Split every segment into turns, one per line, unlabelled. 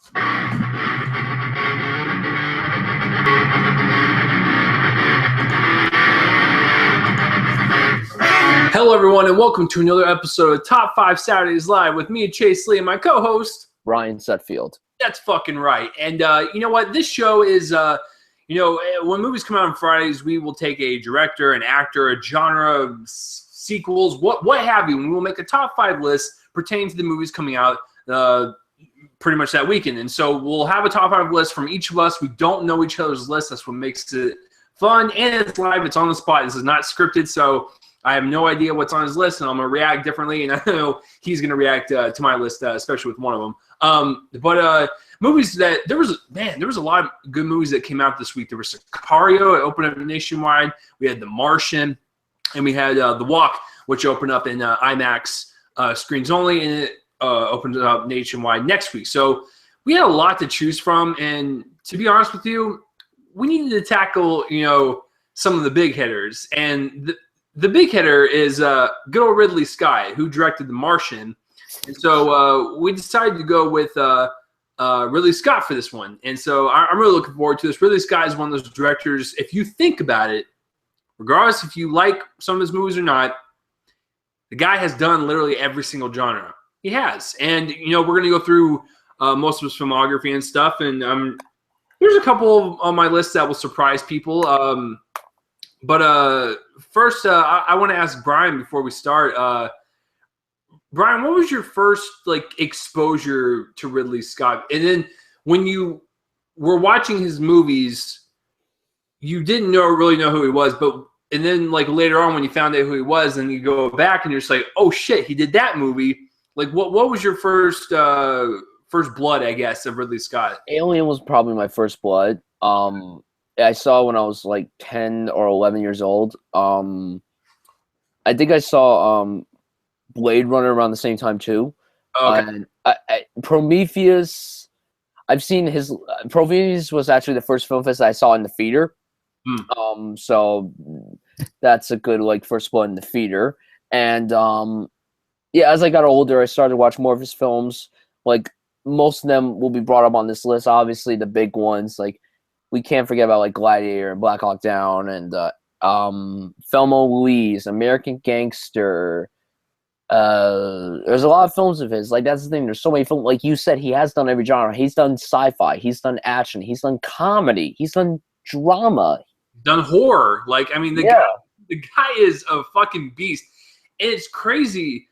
Hello, everyone, and welcome to another episode of Top 5 Saturdays Live with me, Chase Lee, and my co-host,
Ryan Sutfield.
That's fucking right. And you know what? This show is, when movies come out on Fridays, we will take a director, an actor, a genre, sequels, what have you, and we will make a top 5 list pertaining to the movies coming out pretty much that weekend. And so we'll have a top 5 list from each of us. We don't know each other's lists. That's what makes it fun, and it's live. It's on the spot. This is not scripted, so I have no idea what's on his list, and I'm going to react differently, and I know he's going to react to my list, especially with one of them. But movies that – there was a lot of good movies that came out this week. There was Sicario. It opened up nationwide. We had The Martian, and we had The Walk, which opened up in IMAX screens only, and it opened up nationwide next week. So we had a lot to choose from, and to be honest with you, we needed to tackle, some of the big hitters, and the big hitter is good old Ridley Scott, who directed The Martian. And so we decided to go with Ridley Scott for this one. And so I'm really looking forward to this. Ridley Scott is one of those directors, if you think about it, regardless if you like some of his movies or not, the guy has done literally every single genre. He has. And, we're going to go through most of his filmography and stuff. And there's a couple on my list that will surprise people. But first, I want to ask Brian before we start. Brian, what was your first exposure to Ridley Scott? And then when you were watching his movies, you didn't really know who he was. And then later on when you found out who he was, and you go back and you're just like, oh shit, he did that movie. What was your first blood, I guess, of Ridley Scott?
Alien was probably my first blood. I saw when I was 10 or 11 years old. I think I saw Blade Runner around the same time too.
Okay.
And Prometheus, I've seen his. Prometheus was actually the first film fest I saw in the theater. So that's a good first blood in the theater. And as I got older, I started to watch more of his films. Most of them will be brought up on this list. Obviously, the big ones we can't forget about Gladiator and Black Hawk Down and Thelma and Louise, American Gangster. There's a lot of films of his. That's the thing. There's so many films. Like you said, he has done every genre. He's done sci-fi. He's done action. He's done comedy. He's done drama.
Done horror. The guy is a fucking beast. And it's crazy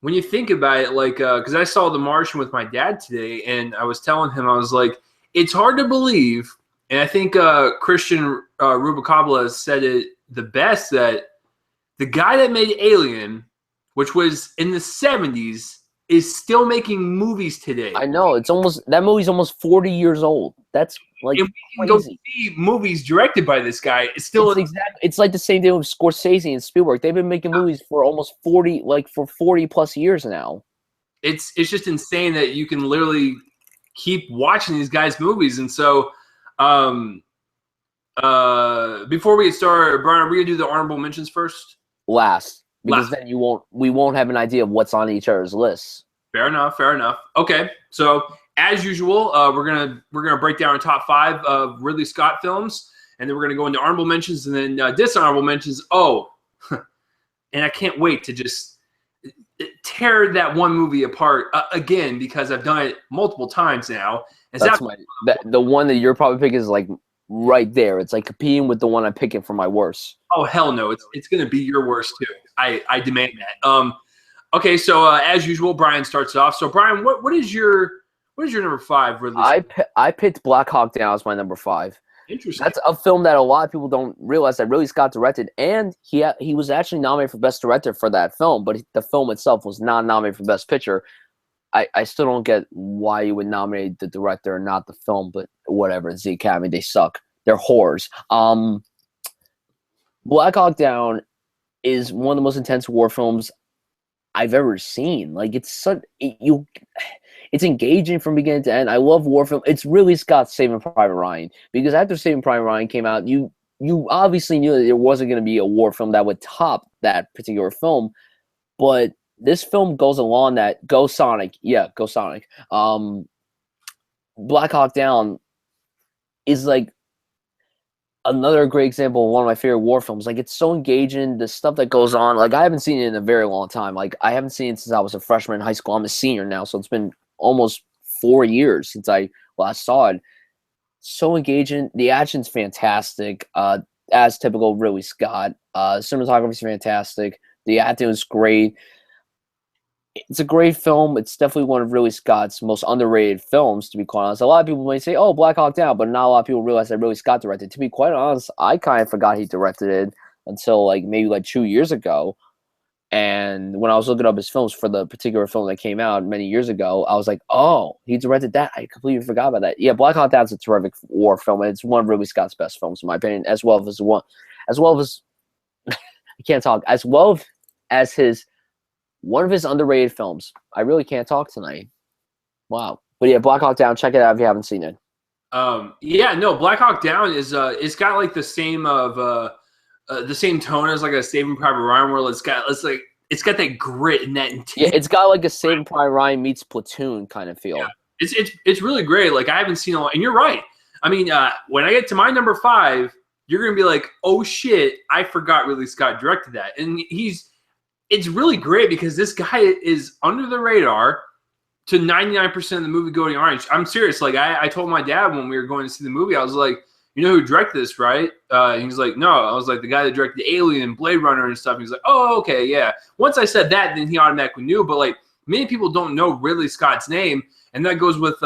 when you think about it. Because I saw The Martian with my dad today, and I was telling him, I was like, it's hard to believe. And I think Christian Rubicabla said it the best, that the guy that made Alien, which was in the 70s, is still making movies today.
I know. That movie's almost 40 years old. That's
and we can go see movies directed by this guy. It's still
it's like the same deal with Scorsese and Spielberg. They've been making movies for almost 40 plus years now.
It's just insane that you can literally keep watching these guys' movies. And so before we get started, Brian, are we gonna do the honorable mentions first?
Last. Because then we won't have an idea of what's on each other's lists. Fair
enough. Okay, so as usual, we're gonna break down our top 5 of Ridley Scott films, and then we're gonna go into honorable mentions and then dishonorable mentions. Oh, and I can't wait to just tear that one movie apart again, because I've done it multiple times now.
The one that you're probably picking is right there. It's competing with the one I'm picking for my worst.
Oh hell no! It's gonna be your worst too. I demand that. Okay, so as usual, Brian starts off. So Brian, what is your number 5? Ridley Scott?
I picked Black Hawk Down as my number 5.
Interesting.
That's a film that a lot of people don't realize that Ridley Scott directed, and he was actually nominated for Best Director for that film, but the film itself was not nominated for Best Picture. I still don't get why you would nominate the director and not the film, but whatever. It's the Academy. They suck. They're whores. Black Hawk Down is one of the most intense war films I've ever seen. It's engaging from beginning to end. I love war film. It's really Scott's Saving Private Ryan, because after Saving Private Ryan came out, you obviously knew that there wasn't going to be a war film that would top that particular film, but this film goes along that. Go Sonic. Yeah, go Sonic. Black Hawk Down is like another great example of one of my favorite war films. Like, it's so engaging, the stuff that goes on. Like, I haven't seen it in a very long time. Like, I haven't seen it since I was a freshman in high school. I'm a senior now, so it's been almost 4 years since I last saw it. So engaging. The action's fantastic. As typical Ridley Scott. Cinematography's fantastic. The acting was great. It's a great film. It's definitely one of Ridley Scott's most underrated films, to be quite honest. A lot of people may say, oh, Black Hawk Down, but not a lot of people realize that Ridley Scott directed. To be quite honest, I kind of forgot he directed it until like maybe like 2 years ago. And when I was looking up his films for the particular film that came out many years ago, I was like, oh, he directed that. I completely forgot about that. Yeah, Black Hawk Down's a terrific war film, and it's one of Ridley Scott's best films, in my opinion, as well as I can't talk, as well as one of his underrated films. I really can't talk tonight. Wow. But yeah, Black Hawk Down, check it out if you haven't seen it.
Yeah, no, Black Hawk Down is it's got like the same tone as like a Saving Private Ryan, where it's got that grit and that intent.
Yeah, it's got like a Saving Private Ryan meets Platoon kind of feel.
Yeah. It's really great. Like, I haven't seen a lot, and you're right. I mean, when I get to my number 5, you're gonna be like, oh shit, I forgot Ridley Scott directed that. And it's really great because this guy is under the radar to 99% of the movie going orange. I'm serious. Like, I told my dad when we were going to see the movie, I was like, you know who directed this, right? And he's like, no. I was like, the guy that directed Alien and Blade Runner and stuff. He's like, oh, okay, yeah. Once I said that, then he automatically knew. But like, many people don't know Ridley Scott's name, and that goes with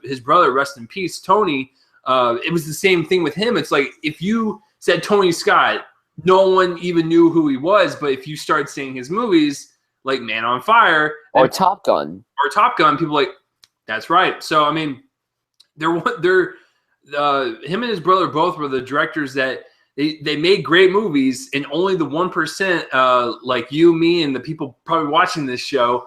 his brother, rest in peace, Tony. It was the same thing with him. It's like, if you said Tony Scott, no one even knew who he was. But if you start seeing his movies, like Man on Fire
or Top Gun,
people are like, that's right. So I mean, him and his brother both were the directors that they made great movies, and only the 1%, like you, me, and the people probably watching this show,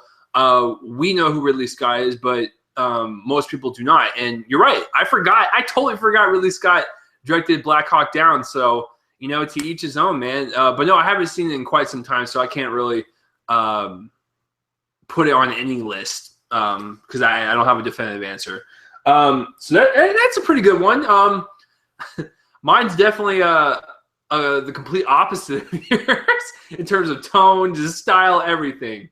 we know who Ridley Scott is, but most people do not. And you're right. I totally forgot Ridley Scott directed Black Hawk Down. So, you know, to each his own, man. But no, I haven't seen it in quite some time, so I can't really put it on any list because I don't have a definitive answer. So that's a pretty good one. Mine's definitely the complete opposite of yours in terms of tone, just style, everything.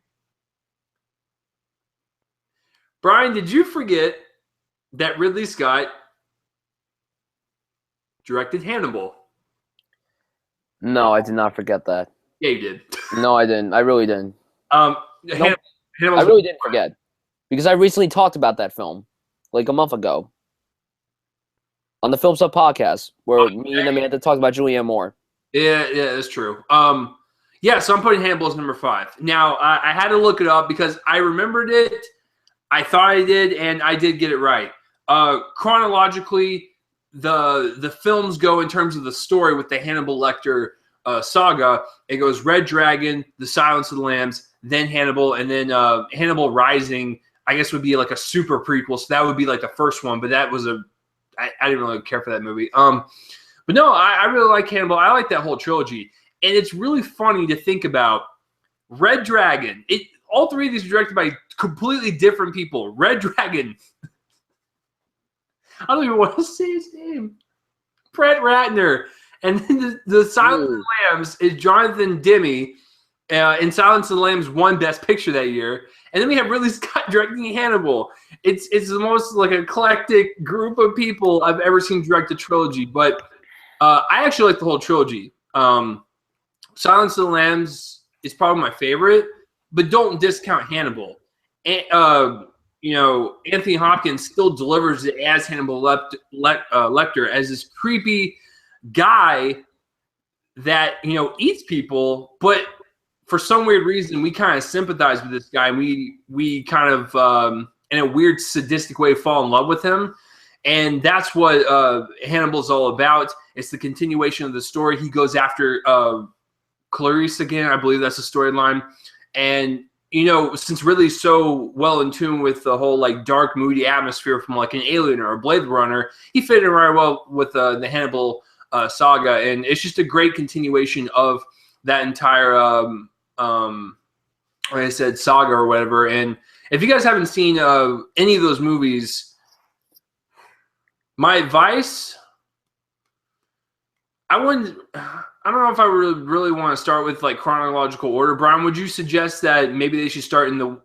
Brian, did you forget that Ridley Scott directed Hannibal?
No, I did not forget that.
Yeah, you did.
No, I didn't. I really didn't.
Nope.
I really didn't forget because I recently talked about that film like a month ago on the Film Sub podcast where me and Amanda talked about Julianne Moore.
Yeah, that's true. Yeah, so I'm putting Hannibal as number 5. Now, I had to look it up because I remembered it. I thought I did, and I did get it right. Chronologically, the films go in terms of the story with the Hannibal Lecter saga. It goes Red Dragon, The Silence of the Lambs, then Hannibal, and then Hannibal Rising, I guess, would be like a super prequel. So that would be like the first one, but that was I didn't really care for that movie. But no, I really like Hannibal. I like that whole trilogy. And it's really funny to think about Red Dragon. All 3 of these are directed by completely different people. Red Dragon. I don't even want to say his name. Brett Ratner. And then the Silence of the Lambs is Jonathan Demme. And Silence of the Lambs won Best Picture that year. And then we have Ridley Scott directing Hannibal. It's the most like eclectic group of people I've ever seen direct a trilogy. But I actually like the whole trilogy. Silence of the Lambs is probably my favorite, but don't discount Hannibal. And, you know, Anthony Hopkins still delivers it as Hannibal Lecter, as this creepy guy that, you know, eats people, but for some weird reason, we kind of sympathize with this guy. We kind of, in a weird sadistic way, fall in love with him. And that's what Hannibal's all about. It's the continuation of the story. He goes after Clarice again. I believe that's the storyline. And, you know, since Ridley's so well in tune with the whole, like, dark, moody atmosphere from, like, an Alien or a Blade Runner, he fit in very well with the Hannibal saga. And it's just a great continuation of that entire, like I said, saga or whatever. And if you guys haven't seen any of those movies, My advice, I don't know if I really want to start with like chronological order. Brian, would you suggest that maybe they should start in the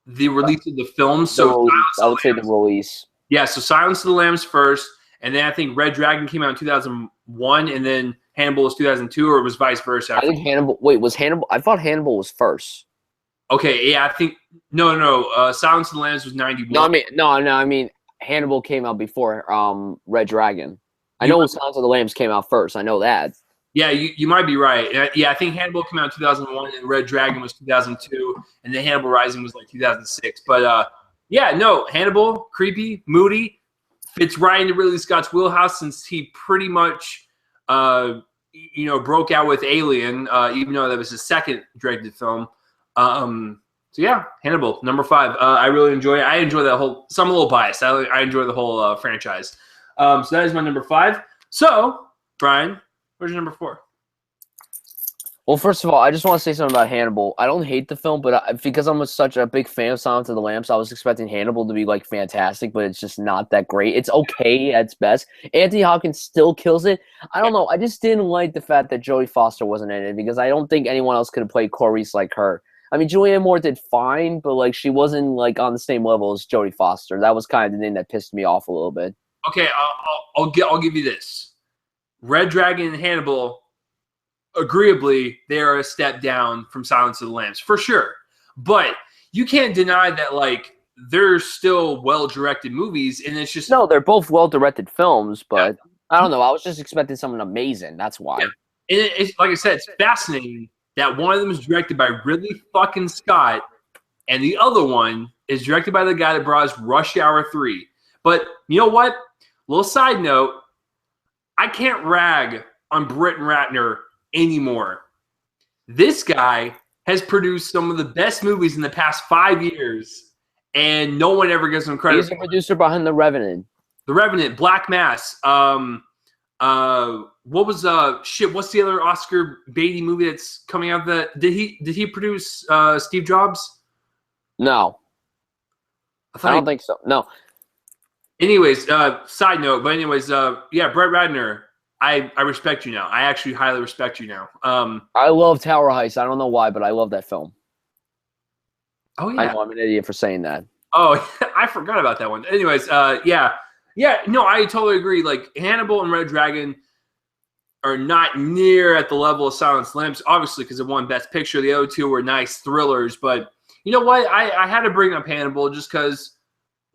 release of the film? So
I would say the release.
Yeah, so Silence of the Lambs first, and then I think Red Dragon came out in 2001, and then Hannibal was 2002, or it was vice versa.
I think Hannibal. Wait, was Hannibal? I thought Hannibal was first.
Okay, yeah, I think no. Silence of the Lambs was 91.
I mean Hannibal came out before Red Dragon. I know Silence of the Lambs came out first. I know that.
Yeah, you might be right. Yeah, I think Hannibal came out in 2001, and Red Dragon was 2002, and then Hannibal Rising was like 2006. But yeah, no, Hannibal, creepy, moody, fits right into Ridley Scott's wheelhouse since he pretty much, broke out with Alien, even though that was his second directed film. So yeah, Hannibal, number 5. I really enjoy it. I enjoy that whole. So I'm a little biased. I enjoy the whole franchise. So that is my number 5. So Brian, where's your number 4?
Well, first of all, I just want to say something about Hannibal. I don't hate the film, but because I'm such a big fan of Silence of the Lambs, I was expecting Hannibal to be like fantastic, but it's just not that great. It's okay at its best. Anthony Hopkins still kills it. I don't know. I just didn't like the fact that Jodie Foster wasn't in it because I don't think anyone else could have played Clarice like her. I mean, Julianne Moore did fine, but like she wasn't like on the same level as Jodie Foster. That was kind of the thing that pissed me off a little bit.
Okay, I'll give you this. Red Dragon and Hannibal, agreeably, they are a step down from Silence of the Lambs, for sure. But you can't deny that, like, they're still well-directed movies, and it's just...
No, they're both well-directed films, but I don't know. I was just expecting something amazing. That's why.
Yeah. And it's like I said, it's fascinating that one of them is directed by Ridley fucking Scott, and the other one is directed by the guy that brought us Rush Hour 3. But you know what? Little side note, I can't rag on Britton Ratner anymore. This guy has produced some of the best movies in the past 5 years, and no one ever gives him credit.
He's the producer behind The Revenant.
The Revenant, Black Mass. What was what's the other Oscar Beatty movie that's coming out? Did he produce Steve Jobs?
No. I don't think so. No.
Anyways, side note, but anyways, yeah, Brett Ratner, I respect you now. I actually highly respect you now.
I love Tower Heist. I don't know why, but I love that film.
Oh yeah,
I know I'm an idiot for saying that.
Oh, I forgot about that one. Anyways, yeah, no, I totally agree. Like Hannibal and Red Dragon are not near at the level of Silence of the Lambs, obviously because it won Best Picture. The other two were nice thrillers, but you know what? I had to bring up Hannibal just because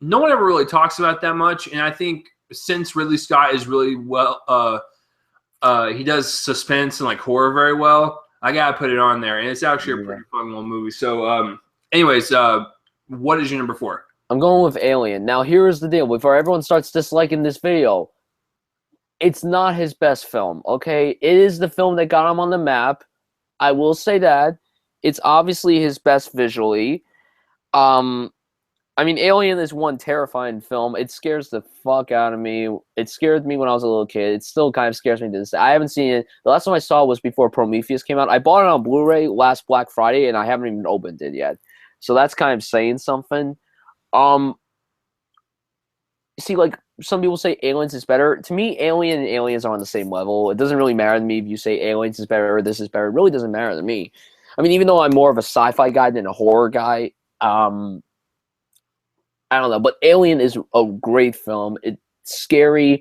no one ever really talks about that much, and I think since Ridley Scott is really well, he does suspense and like horror very well. I gotta put it on there, and it's actually a pretty fun little movie. So, anyways, what is your number 4?
I'm going with Alien. Now, here's the deal: before everyone starts disliking this video, it's not his best film. Okay, it is the film that got him on the map. I will say that it's obviously his best visually. I mean, Alien is one terrifying film. It scares the fuck out of me. It scared me when I was a little kid. It still kind of scares me to this day. I haven't seen it. The last time I saw it was before Prometheus came out. I bought it on Blu-ray last Black Friday, and I haven't even opened it yet. So that's kind of saying something. See, like, some people say Aliens is better. To me, Alien and Aliens are on the same level. It doesn't really matter to me if you say Aliens is better or this is better. It really doesn't matter to me. I mean, even though I'm more of a sci-fi guy than a horror guy, I don't know, but Alien is a great film. It's scary.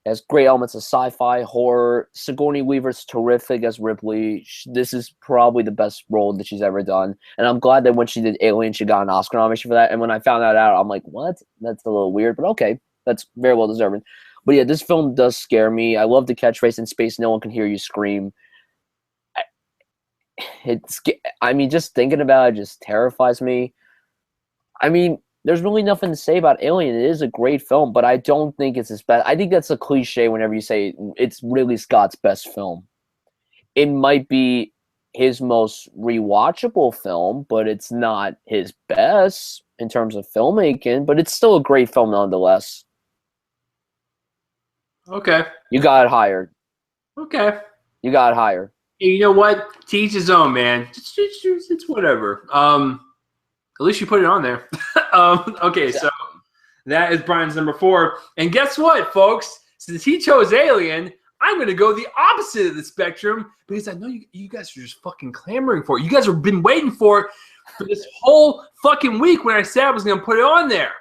It has great elements of sci-fi, horror. Sigourney Weaver's terrific as Ripley. This is probably the best role that she's ever done. And I'm glad that when she did Alien, she got an Oscar nomination for that. And when I found that out, I'm like, what? That's a little weird, but okay. That's very well deserved. But yeah, this film does scare me. I love the catchphrase, "In space, no one can hear you scream." I mean, just thinking about it just terrifies me. I mean, there's really nothing to say about Alien. It is a great film, but I don't think it's his best. I think that's a cliche whenever you say it's Ridley Scott's best film. It might be his most rewatchable film, but it's not his best in terms of filmmaking, but it's still a great film nonetheless.
Okay.
You got it higher.
Okay.
You got it higher.
You know what? To each his own, man. It's whatever. At least you put it on there. Okay, so That is Brian's number 4. And guess what, folks? Since he chose Alien, I'm going to go the opposite of the spectrum because I know you guys are just fucking clamoring for it. You guys have been waiting for it for this whole fucking week when I said I was going to put it on there.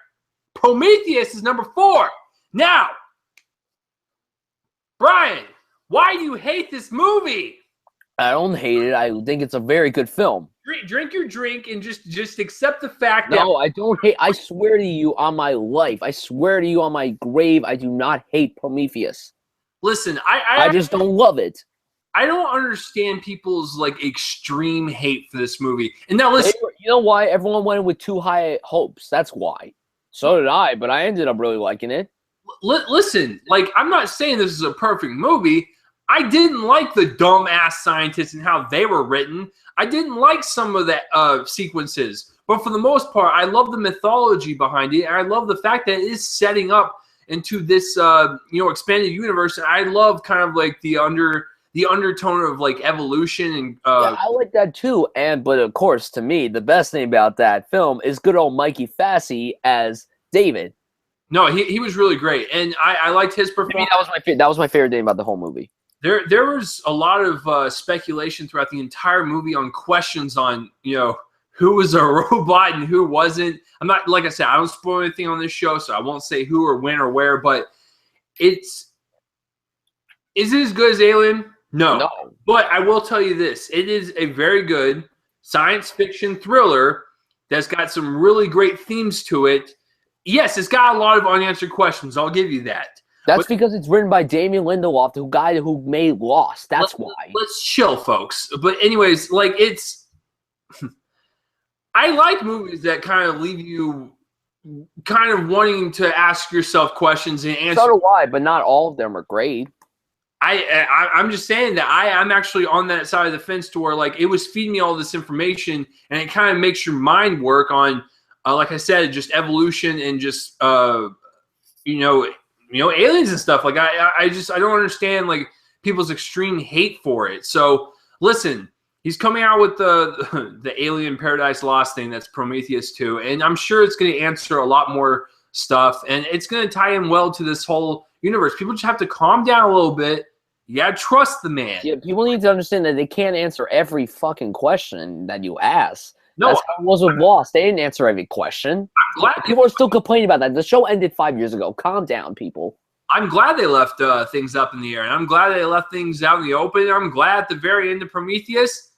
Prometheus is number 4. Now, Brian, why do you hate this movie?
I don't hate it. I think it's a very good film.
Drink your drink and just accept the fact that...
No, I don't hate. I swear to you on my life. I swear to you on my grave, I do not hate Prometheus.
Listen,
I just don't love it.
I don't understand people's like extreme hate for this movie. And now listen,
you know why everyone went with too high hopes? That's why. So did I, but I ended up really liking it.
Listen, like I'm not saying this is a perfect movie. I didn't like the dumbass scientists and how they were written. I didn't like some of the sequences, but for the most part, I love the mythology behind it, and I love the fact that it is setting up into this expanded universe. And I love kind of like the undertone of like evolution and
yeah, I like that too. But of course, to me, the best thing about that film is good old Mikey Fassey as David.
No, he was really great, and I liked his performance.
That was my favorite thing about the whole movie.
There was a lot of speculation throughout the entire movie on questions on who was a robot and who wasn't. I'm not, like I said, I don't spoil anything on this show, so I won't say who or when or where, but is it as good as Alien? No. But I will tell you this. It is a very good science fiction thriller that's got some really great themes to it. Yes, it's got a lot of unanswered questions. I'll give you that.
That's because it's written by Damien Lindelof, the guy who made Lost. That's why.
Let's chill, folks. But anyways, like it's... I like movies that kind of leave you kind of wanting to ask yourself questions and answer.
So do I, but not all of them are great.
I'm just saying that I'm actually on that side of the fence to where like it was feeding me all this information and it kind of makes your mind work on, like I said, just evolution and just aliens and stuff. Like I don't understand like people's extreme hate for it. So listen. He's coming out with the Alien Paradise Lost thing that's Prometheus 2, and I'm sure it's going to answer a lot more stuff, and it's going to tie in well to this whole universe. People just have to calm down a little bit. You got to trust the man.
Yeah, people need to understand that they can't answer every fucking question that you ask. No, that's how it was with Lost. They didn't answer every question.
I'm glad
people are still complaining about that. The show ended 5 years ago. Calm down, people.
I'm glad they left things up in the air, and I'm glad they left things out in the open. I'm glad at the very end of Prometheus,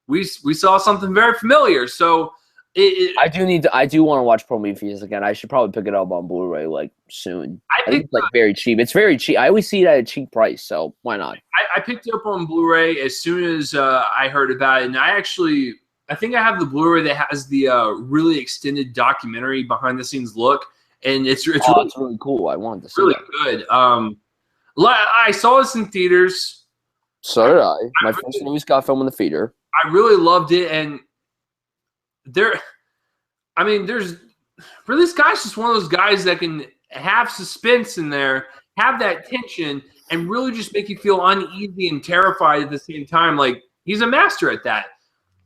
we saw something very familiar. So I
do want to watch Prometheus again. I should probably pick it up on Blu-ray like soon. I think it's like very cheap. It's very cheap. I always see it at a cheap price, so why not?
I picked it up on Blu-ray as soon as I heard about it, and I think I have the Blu-ray that has the really extended documentary behind the scenes look, and it's
really cool. I wanted to see
really
that.
Good. I saw this in theaters.
So did I. My first Ridley Scott film in the theater.
I really loved it, and Ridley Scott's just one of those guys that can have suspense in there, have that tension, and really just make you feel uneasy and terrified at the same time. Like, he's a master at that.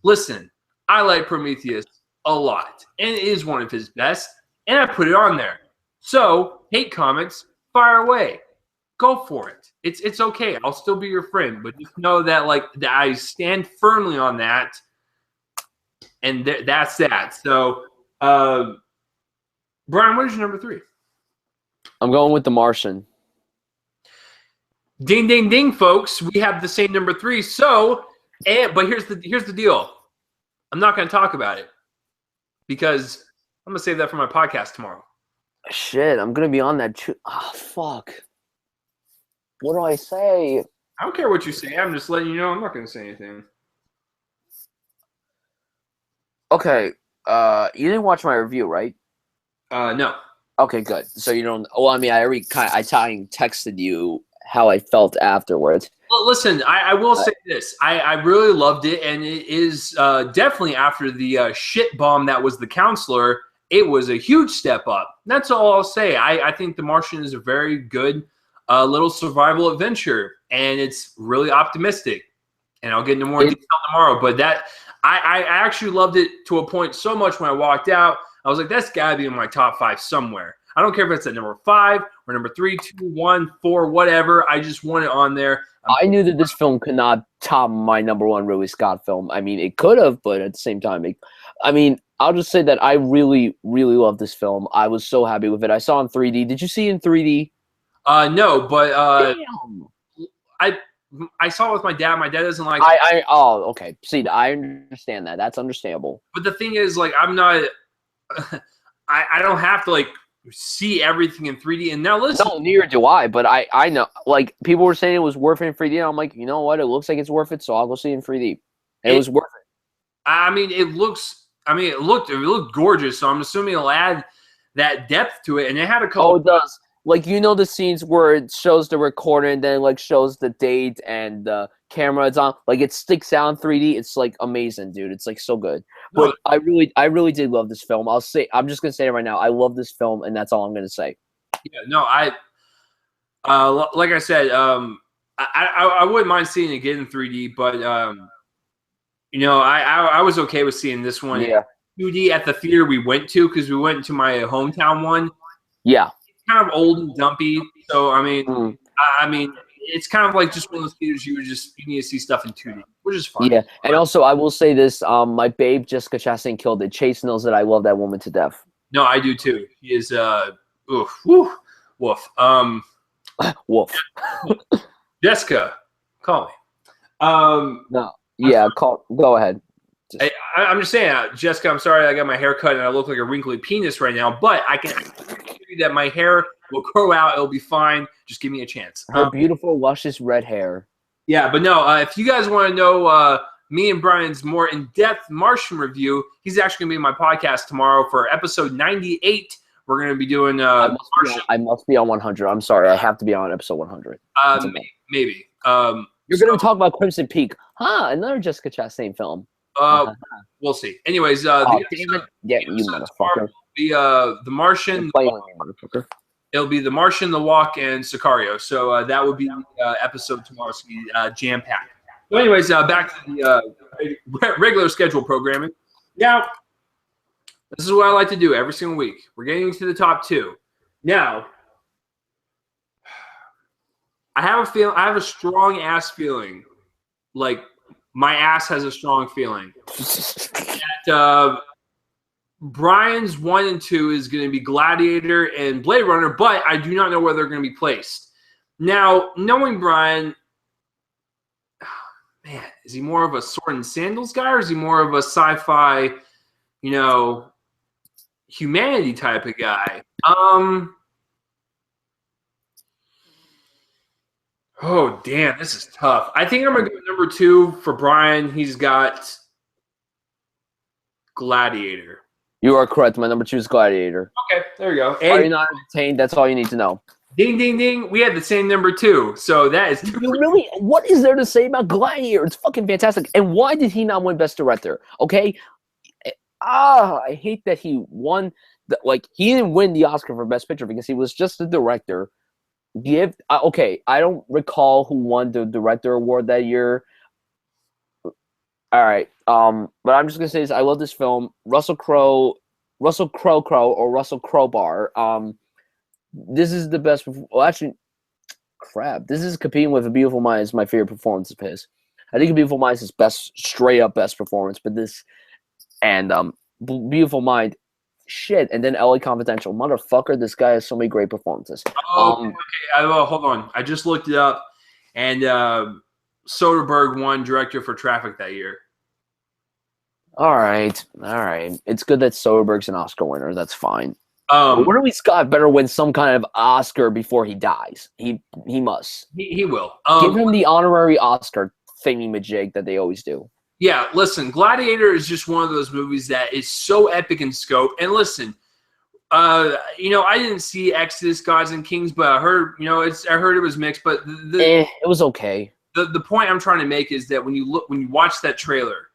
Listen, I like Prometheus a lot, and it is one of his best, and I put it on there. So, hate comments, fire away. Go for it. It's okay. I'll still be your friend, but just know that that I stand firmly on that, and that's that. So, Brian, what is your number 3?
I'm going with The Martian.
Ding, ding, ding, folks. We have the same number 3. So, but here's the deal. I'm not going to talk about it because I'm going to save that for my podcast tomorrow.
Shit, I'm going to be on that. Oh, fuck. What do I say?
I don't care what you say. I'm just letting you know I'm not going to say anything.
Okay. You didn't watch my review, right?
No.
Okay, good. So you don't. Well, I mean, I texted you how I felt afterwards.
Well, listen, I will say this. I really loved it, and it is definitely after the shit bomb that was The Counselor, it was a huge step up. That's all I'll say. I think The Martian is a very good little survival adventure, and it's really optimistic. And I'll get into more detail tomorrow. But I actually loved it to a point so much when I walked out. I was like, that's got to be in my top 5 somewhere. I don't care if it's at number 5 or number 3, 2, 1, 4, whatever. I just want it on there.
I knew that this film could not top my number 1 Ridley Scott film. I mean, it could have, but at the same time, I'll just say that I really, really love this film. I was so happy with it. I saw it in 3D. Did you see it in 3D?
No, but
Damn.
I saw it with my dad. My dad doesn't like.
Oh, okay. See, I understand that. That's understandable.
But the thing is, like, I'm not. I don't have to like see everything in 3D. And now listen.
No, neither do I. But I know, like, people were saying it was worth it in 3D. And I'm like, you know what? It looks like it's worth it, so I'll go see it in 3D. And it was worth it.
I mean, it looked gorgeous. So I'm assuming it'll add that depth to it. And it had a couple.
Oh, it does. Like, you know, the scenes where it shows the recorder and then like shows the date and the camera is on, like, it sticks out in 3D. It's like amazing, dude. It's like so good. But I really did love this film. I'm just gonna say it right now. I love this film, and that's all I'm gonna say.
Yeah, no, like I said, I wouldn't mind seeing it again in 3D, but you know, I was okay with seeing this one.
Yeah.
2D at the theater we went to, because we went to my hometown one.
Yeah.
Kind of old and dumpy, so I mean, it's kind of like just one of those theaters you need to see stuff in 2D, which is fine.
Yeah, and also I will say this: my babe Jessica Chastain killed it. Chase knows that I love that woman to death.
No, I do too. He is woof.
Wolf.
Jessica, call me.
No, yeah, go ahead.
I'm just saying, Jessica, I'm sorry I got my hair cut and I look like a wrinkly penis right now, but I can assure you that my hair will grow out. It'll be fine. Just give me a chance.
Her beautiful, luscious red hair.
Yeah, but no, if you guys want to know me and Brian's more in-depth Martian review, he's actually going to be in my podcast tomorrow for episode 98. We're going to be doing
I must be on 100. I'm sorry. I have to be on episode 100.
Maybe.
You're going to talk about Crimson Peak. Another Jessica Chastain film.
We'll see. Anyways,
damn it. Yeah, you motherfucker.
The Martian. It'll be The Martian, The Walk, and Sicario. So that would be episode tomorrow. It's going to be jam-packed. So anyways, back to the regular schedule programming. Now, this is what I like to do every single week. We're getting to the top 2. Now, I have a strong ass feeling, like my ass has a strong feeling that Brian's 1 and 2 is going to be Gladiator and Blade Runner, but I do not know where they're going to be placed. Now, knowing Brian, man, is he more of a sword and sandals guy, or is he more of a sci-fi, you know, humanity type of guy? Oh, damn, this is tough. I think I'm going to go number 2 for Brian. He's got Gladiator.
You are correct. My number 2 is Gladiator.
Okay, there you go.
Are you not entertained? That's all you need to know.
Ding, ding, ding. We had the same number 2. So that is...
You really... What is there to say about Gladiator? It's fucking fantastic. And why did he not win Best Director? Okay? I hate that he won... he didn't win the Oscar for Best Picture because he was just the director. Okay, I don't recall who won the director award that year. All right, but I'm just gonna say this: I love this film. Russell Crowe, or Russell Crowbar. This is the best. Well, actually, crap. This is competing with A Beautiful Mind as my favorite performance of his. I think A Beautiful Mind is his straight up best performance. But this and Beautiful Mind. Shit, and then LA Confidential. Motherfucker, this guy has so many great performances.
Okay. Hold on. I just looked it up, and Soderbergh won director for Traffic that year.
All right. It's good that Soderbergh's an Oscar winner. That's fine. Ridley Scott better win some kind of Oscar before he dies. He must.
He will.
Give him the honorary Oscar thingy-majig that they always do.
Yeah, listen, Gladiator is just one of those movies that is so epic in scope. And listen, you know, I didn't see Exodus, Gods and Kings, but I heard, you know, I heard it was mixed. But
it was okay.
The point I'm trying to make is that when you watch that trailer,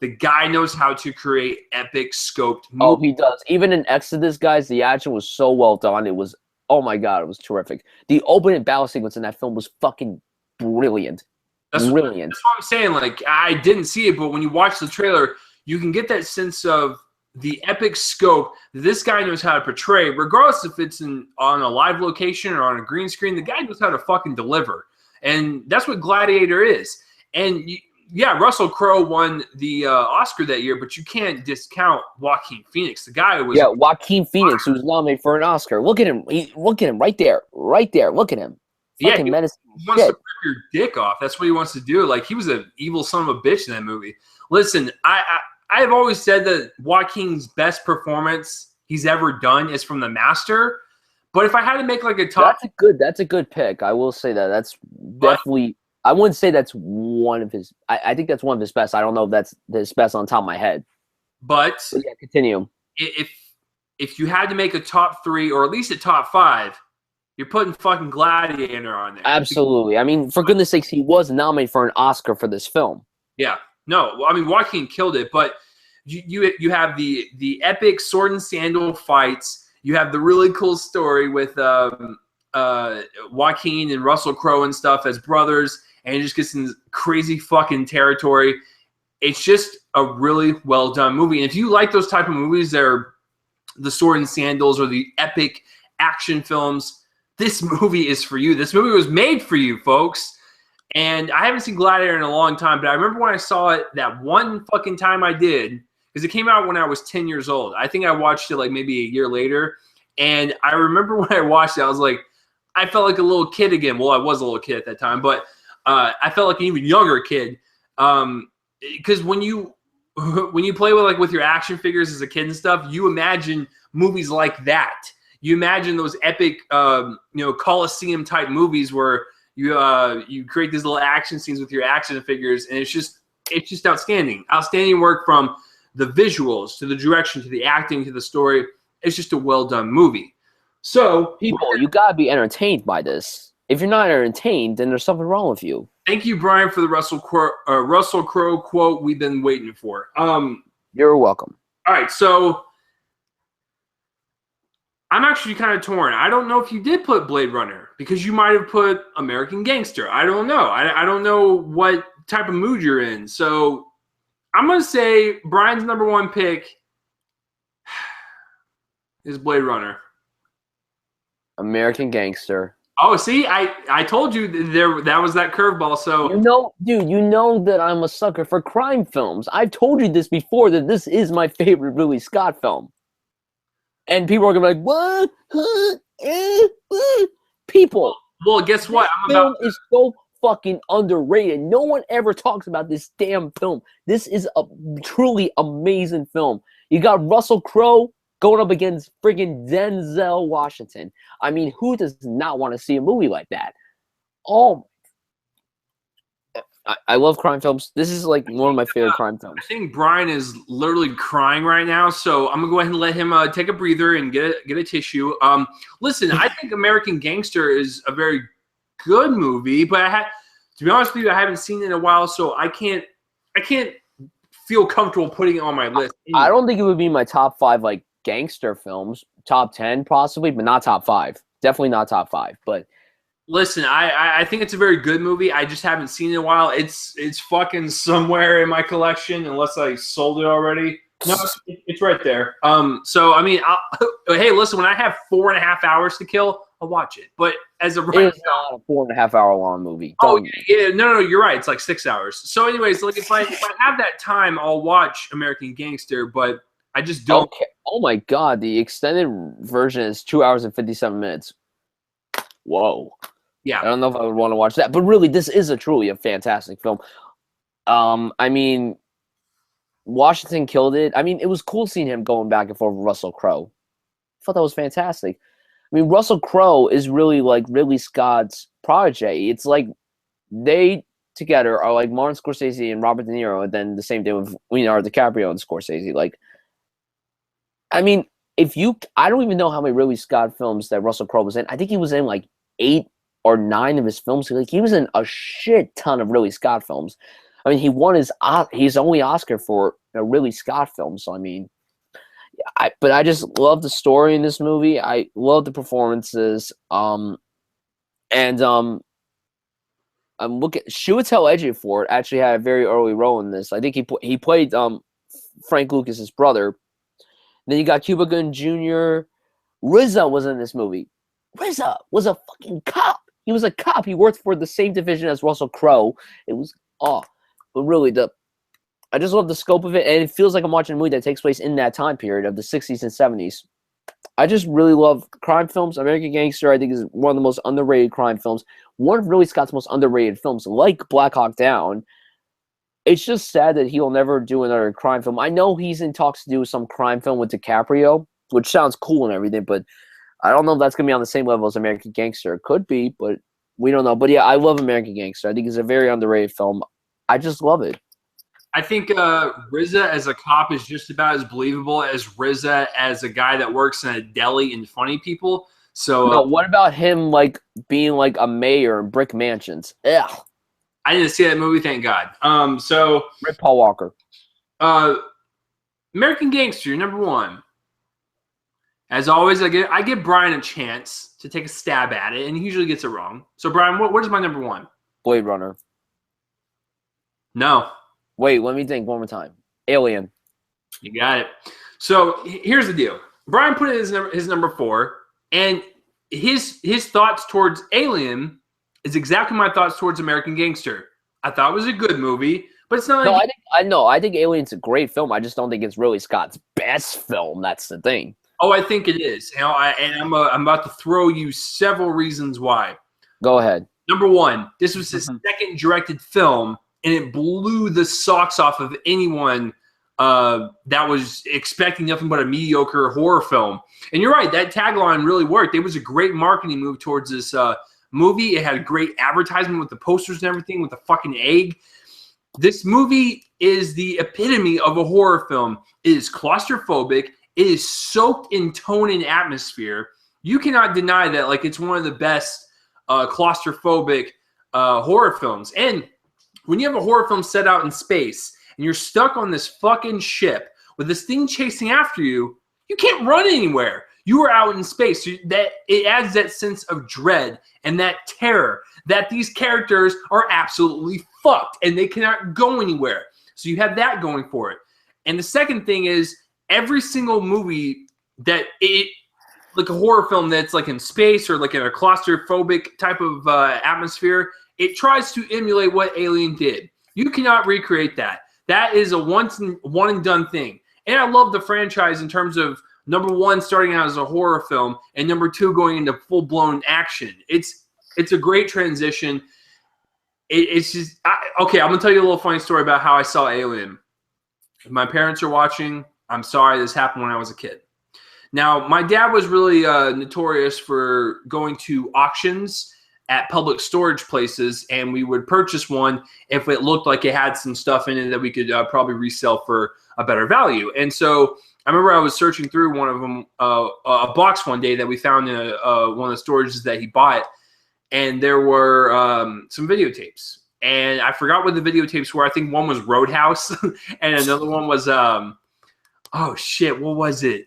the guy knows how to create epic scoped movies.
Oh, he does. Even in Exodus, guys, the action was so well done. It was, oh my god, it was terrific. The opening battle sequence in that film was fucking brilliant. Brilliant.
That's what I'm saying. Like, I didn't see it, but when you watch the trailer, you can get that sense of the epic scope that this guy knows how to portray, regardless if it's on a live location or on a green screen. The guy knows how to fucking deliver, and that's what Gladiator is. And yeah, Russell Crowe won the Oscar that year, but you can't discount Joaquin Phoenix. The guy was
Joaquin Phoenix, who was nominated for an Oscar. Look at him, look at him right there. Look at him. Fucking
he
menacing
wants
shit.
to rip your dick off. That's what he wants to do. Like, he was an evil son of a bitch in that movie. Listen, I have always said that Joaquin's best performance he's ever done is from The Master. But if I had to make like a top,
that's a good pick. I will say that. That's definitely. I wouldn't say that's one of his. I think that's one of his best. I don't know if that's his best on top of my head.
But
yeah, continue.
If you had to make a top 3 or at least a top 5, you're putting fucking Gladiator on there.
Absolutely. I mean, for goodness sakes, he was nominated for an Oscar for this film.
Yeah. No, I mean, Joaquin killed it, but you have the epic sword and sandal fights. You have the really cool story with Joaquin and Russell Crowe and stuff as brothers, and it just gets in crazy fucking territory. It's just a really well done movie. And if you like those type of movies that are the sword and sandals or the epic action films, this movie is for you. This movie was made for you, folks. And I haven't seen Gladiator in a long time, but I remember when I saw it that one fucking time I did, because it came out when I was 10 years old. I think I watched it like maybe a year later. And I remember when I watched it, I was like, I felt like a little kid again. Well, I was a little kid at that time, but I felt like an even younger kid. Because when you play with your action figures as a kid and stuff, you imagine movies like that. You imagine those epic, Coliseum type movies where you create these little action scenes with your action figures, and it's just outstanding. Outstanding work from the visuals to the direction to the acting to the story. It's just a well done movie. So
people, you gotta be entertained by this. If you're not entertained, then there's something wrong with you.
Thank you, Brian, for the Russell Crowe quote we've been waiting for.
You're welcome.
All right, so I'm actually kind of torn. I don't know if you did put Blade Runner because you might have put American Gangster. I don't know. I don't know what type of mood you're in. So I'm going to say Brian's number 1 pick is Blade Runner.
American Gangster.
Oh, see, I told you that was that curveball. So
dude, you know that I'm a sucker for crime films. I've told you this before that this is my favorite Ridley Scott film. And people are gonna be like, "What? People."
Well, guess what?
This film is so fucking underrated. No one ever talks about this damn film. This is a truly amazing film. You got Russell Crowe going up against friggin' Denzel Washington. I mean, who does not want to see a movie like that? Oh, I love crime films. This is like one of my favorite crime films.
I think Brian is literally crying right now, so I'm gonna go ahead and let him take a breather and get a tissue. Listen, I think American Gangster is a very good movie, but to be honest with you, I haven't seen it in a while, so I can't feel comfortable putting it on my list.
I don't think it would be my top 5 like gangster films. Top 10 possibly, but not top 5. Definitely not top 5. But
listen, I think it's a very good movie. I just haven't seen it in a while. It's fucking somewhere in my collection, unless I sold it already. No, it's right there. So I mean, hey, listen, when I have 4.5 hours to kill, I'll watch it. But as a right
it's not a 4.5 hour long movie.
Yeah, no, you're right. It's like 6 hours. So, anyways, like if I have that time, I'll watch American Gangster. But I just don't.
Okay. Oh my God, the extended version is 2 hours and 57 minutes. Whoa.
Yeah.
I don't know if I would want to watch that, but really, this is truly a fantastic film. I mean, Washington killed it. I mean, it was cool seeing him going back and forth with Russell Crowe. I thought that was fantastic. I mean, Russell Crowe is really like Ridley Scott's protege. It's like they together are like Martin Scorsese and Robert De Niro, and then the same thing with Leonardo DiCaprio and Scorsese. Like, I mean, I don't even know how many Ridley Scott films that Russell Crowe was in. I think he was in like 8 or 9 of his films. Like, he was in a shit ton of Ridley Scott films. I mean, he won his only Oscar for a Ridley Scott film. So I mean, but I just love the story in this movie. I love the performances. I'm looking. Chiwetel Ejiofor actually had a very early role in this. I think he played Frank Lucas's brother. Then you got Cuba Gooding Jr. RZA was in this movie. RZA was a fucking cop. He was a cop. He worked for the same division as Russell Crowe. It was but really I just love the scope of it, and it feels like I'm watching a movie that takes place in that time period of the 60s and 70s. I just really love crime films. American Gangster, I think, is one of the most underrated crime films. One of Ridley Scott's most underrated films, like Black Hawk Down. It's just sad that he'll never do another crime film. I know he's in talks to do some crime film with DiCaprio, which sounds cool and everything, but I don't know if that's going to be on the same level as American Gangster. It could be, but we don't know. But yeah, I love American Gangster. I think it's a very underrated film. I just love it.
I think RZA as a cop is just about as believable as RZA as a guy that works in a deli and funny people. So
no, what about him like being like a mayor in Brick Mansions? Ugh.
I didn't see that movie, thank God. So
Rip Paul Walker.
American Gangster, number one. As always, I give Brian a chance to take a stab at it, and he usually gets it wrong. So, Brian, what is my number one?
Blade Runner.
No.
Wait, let me think one more time. Alien.
You got it. So, here's the deal. Brian put it as his number 4, and his thoughts towards Alien is exactly my thoughts towards American Gangster. I thought it was a good movie, but it's not like...
I think Alien's a great film. I just don't think it's Ridley Scott's best film. That's the thing.
Oh, I think it is. I'm about to throw you several reasons why.
Go ahead.
Number one, this was his second directed film, and it blew the socks off of anyone that was expecting nothing but a mediocre horror film. And you're right, that tagline really worked. It was a great marketing move towards this movie. It had great advertisement with the posters and everything, with the fucking egg. This movie is the epitome of a horror film. It is claustrophobic. It is soaked in tone and atmosphere. You cannot deny that. Like, it's one of the best claustrophobic horror films. And when you have a horror film set out in space and you're stuck on this fucking ship with this thing chasing after you, you can't run anywhere. You are out in space. So that it adds that sense of dread and that terror that these characters are absolutely fucked and they cannot go anywhere. So you have that going for it. And the second thing is, every single movie that like a horror film that's like in space or like in a claustrophobic type of atmosphere, it tries to emulate what Alien did. You cannot recreate that. That is a one and done thing. And I love the franchise in terms of number one, starting out as a horror film, and number two, going into full-blown action. It's a great transition. It's just okay. I'm gonna tell you a little funny story about how I saw Alien. If my parents are watching, I'm sorry, this happened when I was a kid. Now, my dad was really notorious for going to auctions at public storage places, and we would purchase one if it looked like it had some stuff in it that we could probably resell for a better value. And so I remember I was searching through one of them, a box one day that we found in one of the storages that he bought, and there were some videotapes. And I forgot what the videotapes were. I think one was Roadhouse, and another one was... oh shit, what was it?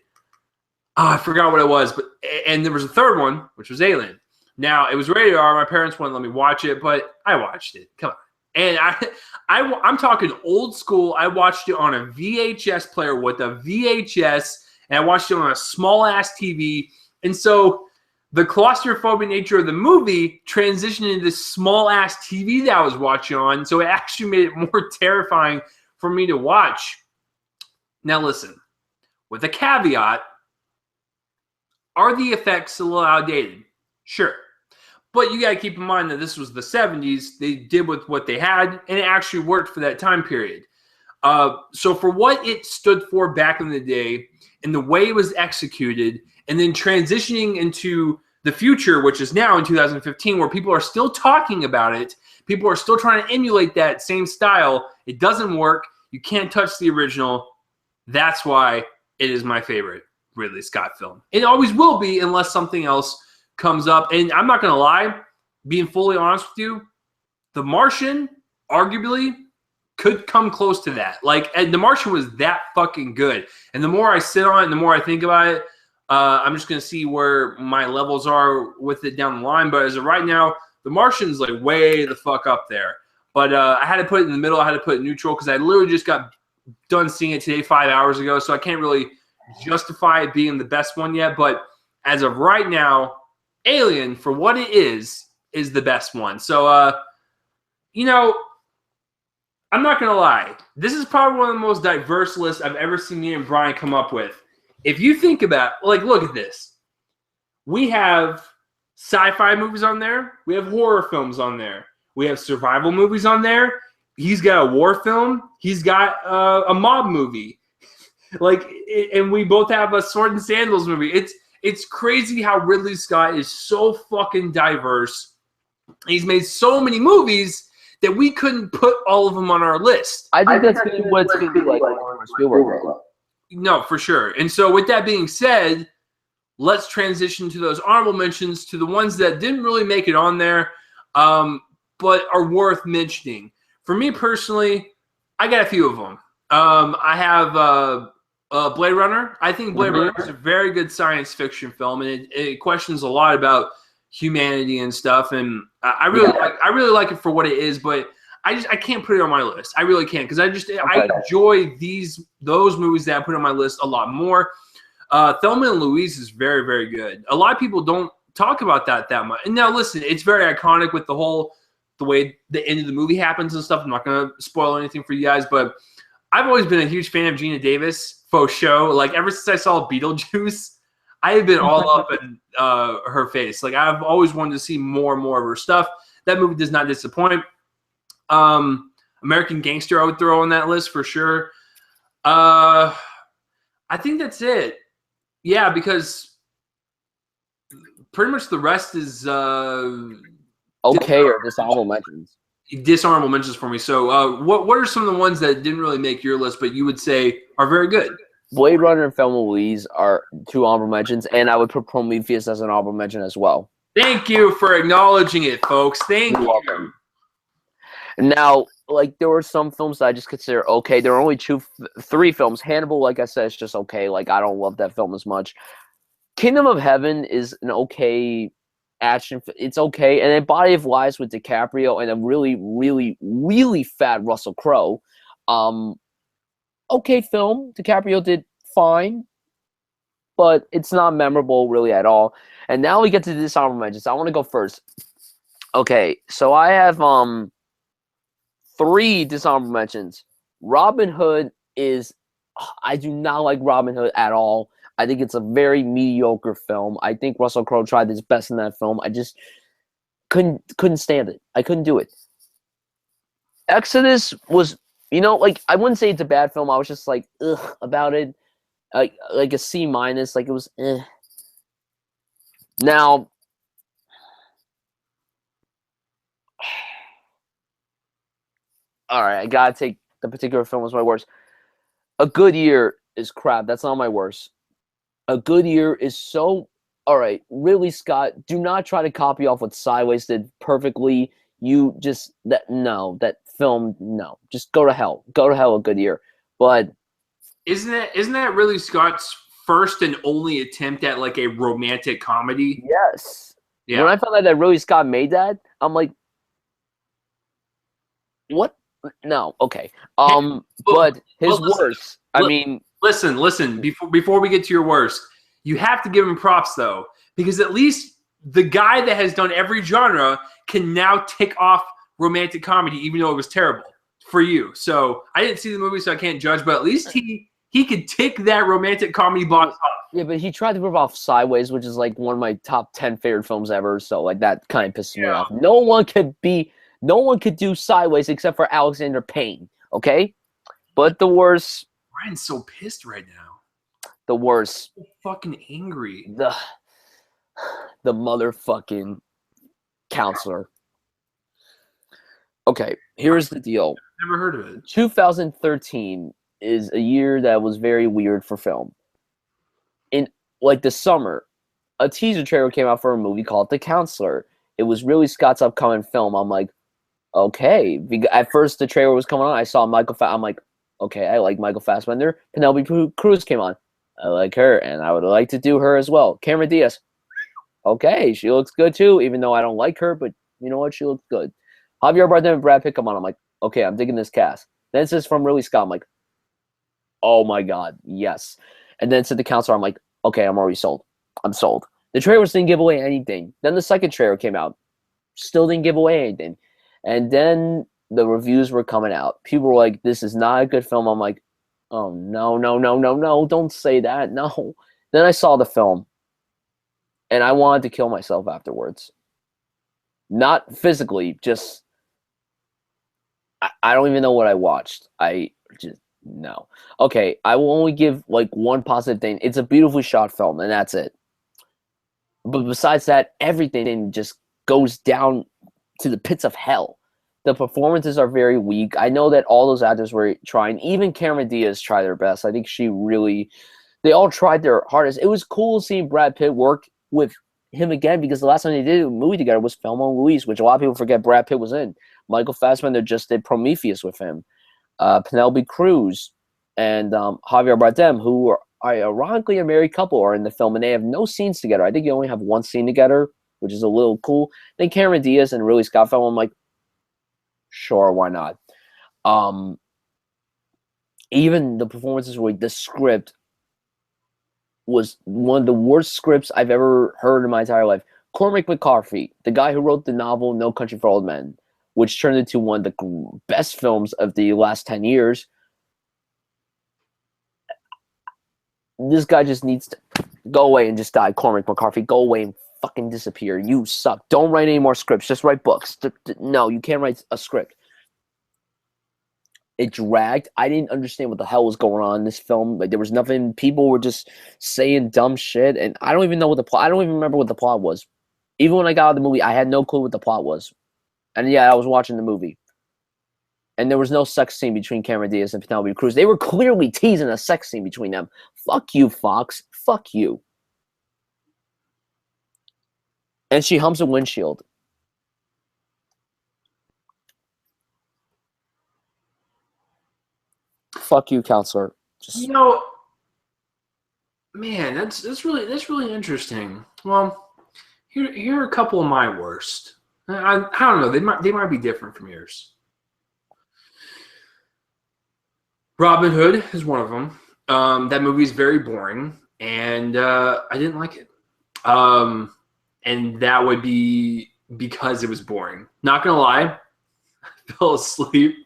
Oh, I forgot what it was. And there was a third one, which was Alien. Now, it was rated R. My parents wouldn't let me watch it, but I watched it. Come on. And I'm talking old school. I watched it on a VHS player with a VHS, and I watched it on a small-ass TV. And so the claustrophobic nature of the movie transitioned into this small-ass TV that I was watching on, so it actually made it more terrifying for me to watch. Now listen, with a caveat, are the effects a little outdated? Sure. But you got to keep in mind that this was the 70s. They did with what they had, and it actually worked for that time period. So for what it stood for back in the day, and the way it was executed, and then transitioning into the future, which is now in 2015, where people are still talking about it, people are still trying to emulate that same style, it doesn't work. You can't touch the original. That's why it is my favorite Ridley Scott film. It always will be unless something else comes up. And I'm not going to lie, being fully honest with you, The Martian arguably could come close to that. Like, The Martian was that fucking good. And the more I sit on it and the more I think about it, I'm just going to see where my levels are with it down the line. But as of right now, The Martian's like way the fuck up there. But I had to put it in the middle. I had to put it neutral because I literally just got done seeing it today 5 hours ago, so I can't really justify it being the best one yet, but as of right now, Alien, for what it is the best one. So, you know, I'm not going to lie. This is probably one of the most diverse lists I've ever seen me and Brian come up with. If you think about, like, look at this. We have sci-fi movies on there. We have horror films on there. We have survival movies on there. He's got a war film. He's got a mob movie. Like, and we both have a sword and sandals movie. It's crazy how Ridley Scott is so fucking diverse. He's made so many movies that we couldn't put all of them on our list.
I think that's what it's going to be like Spielberg.
No, for sure. And so with that being said, let's transition to those honorable mentions, to the ones that didn't really make it on there, but are worth mentioning. For me personally, I got a few of them. I have Blade Runner. I think Blade Runner is a very good science fiction film, and it questions a lot about humanity and stuff. And I really like it for what it is, but I can't put it on my list. I really can't, because I enjoy those movies that I put on my list a lot more. Thelma and Louise is very, very good. A lot of people don't talk about that much. And now listen, it's very iconic with the way the end of the movie happens and stuff. I'm not going to spoil anything for you guys, but I've always been a huge fan of Gina Davis, faux show. Like, ever since I saw Beetlejuice, I have been all up in her face. Like, I've always wanted to see more and more of her stuff. That movie does not disappoint. American Gangster I would throw on that list for sure. I think that's it. Yeah, because pretty much the rest is
okay or dishonorable mentions.
Dishonorable mentions for me. So what are some of the ones that didn't really make your list, but you would say are very good?
Blade Runner and Thelma and Louise are two honorable mentions, and I would put Prometheus as an honorable mention as well.
Thank you for acknowledging it, folks. Thank you.
Welcome. Now, like, there were some films that I just consider okay. There are only three films. Hannibal, like I said, is just okay. Like, I don't love that film as much. Kingdom of Heaven is an okay action. It's okay. And then Body of Lies with DiCaprio and a really, really, really fat Russell Crowe. Okay film. DiCaprio did fine, but it's not memorable really at all. And now we get to dishonorable mentions. I want to go first. Okay, so I have three dishonorable mentions. Robin Hood is, I do not like Robin Hood at all. I think it's a very mediocre film. I think Russell Crowe tried his best in that film. I just couldn't stand it. I couldn't do it. Exodus was, like, I wouldn't say it's a bad film. I was just like, ugh, about it. Like a C-. Like, it was, eh. Now, all right, I gotta take the particular film as my worst. A Good Year is crap. That's not my worst. A Good Year is so... All right, Ridley Scott, do not try to copy off what Sideways did perfectly. You just... that film, no. Just go to hell. Go to hell, A Good Year. But...
Isn't that Ridley Scott's first and only attempt at, like, a romantic comedy?
Yes.
Yeah.
When I found out that Ridley Scott made that, I'm like... What? No, okay. But his worst.
Listen. Before we get to your worst, you have to give him props though, because at least the guy that has done every genre can now tick off romantic comedy, even though it was terrible for you. So I didn't see the movie, so I can't judge. But at least he could tick that romantic comedy box off. Yeah,
but he tried to rip off Sideways, which is like one of my top 10 favorite films ever. So like that kind of pissed me off. No one could do Sideways except for Alexander Payne, okay? But the worst...
Ryan's so pissed right now.
The worst...
So fucking angry.
The motherfucking counselor. Okay, here's the deal.
Never heard of it.
2013 is a year that was very weird for film. In, like, the summer, a teaser trailer came out for a movie called The Counselor. It was Ridley Scott's upcoming film. I'm like, okay. At first, the trailer was coming on. I saw Michael Fassbender. I'm like, okay, I like Michael Fassbender. Penelope Cruz came on. I like her, and I would like to do her as well. Cameron Diaz. Okay, she looks good too, even though I don't like her, but you know what? She looks good. Javier Bardem and Brad Pitt come on. I'm like, okay, I'm digging this cast. Then it says from Ridley Scott. I'm like, oh my God, yes. And then to the counselor, I'm like, okay, I'm already sold. I'm sold. The trailers didn't give away anything. Then the second trailer came out. Still didn't give away anything. And then the reviews were coming out. People were like, this is not a good film. I'm like, oh, no, no, no, no, no. Don't say that. No. Then I saw the film. And I wanted to kill myself afterwards. Not physically, just... I don't even know what I watched. No. Okay, I will only give like one positive thing. It's a beautifully shot film, and that's it. But besides that, everything just goes down to the pits of hell. The performances are very weak. I know that all those actors were trying. Even Cameron Diaz tried their best. I think they all tried their hardest. It was cool seeing Brad Pitt work with him again, because the last time they did a movie together was Thelma and Louise, which a lot of people forget Brad Pitt was in. Michael Fassbender just did Prometheus with him. Penelope Cruz and Javier Bardem, who are ironically a married couple, are in the film, and they have no scenes together. I think you only have one scene together, which is a little cool. Then Cameron Diaz and Ridley Scott film, I'm like, sure, why not? Even the performances were, the script was one of the worst scripts I've ever heard in my entire life. Cormac McCarthy, the guy who wrote the novel No Country for Old Men, which turned into one of the best films of the last 10 years. This guy just needs to go away and just die. Cormac McCarthy, go away and fucking disappear. You suck. Don't write any more scripts. Just write books. No, you can't write a script. It dragged. I didn't understand what the hell was going on in this film. Like, there was nothing. People were just saying dumb shit, and I don't even know what the plot. I don't even remember what the plot was. Even when I got out of the movie, I had no clue what the plot was. And yeah, I was watching the movie. And there was no sex scene between Cameron Diaz and Penelope Cruz. They were clearly teasing a sex scene between them. Fuck you, Fox. Fuck you. And she humps a windshield. Fuck you, counselor.
You know, man, that's really interesting. Well, here are a couple of my worst. I don't know. They might be different from yours. Robin Hood is one of them. That movie is very boring, and I didn't like it. And that would be because it was boring. Not gonna lie, I fell asleep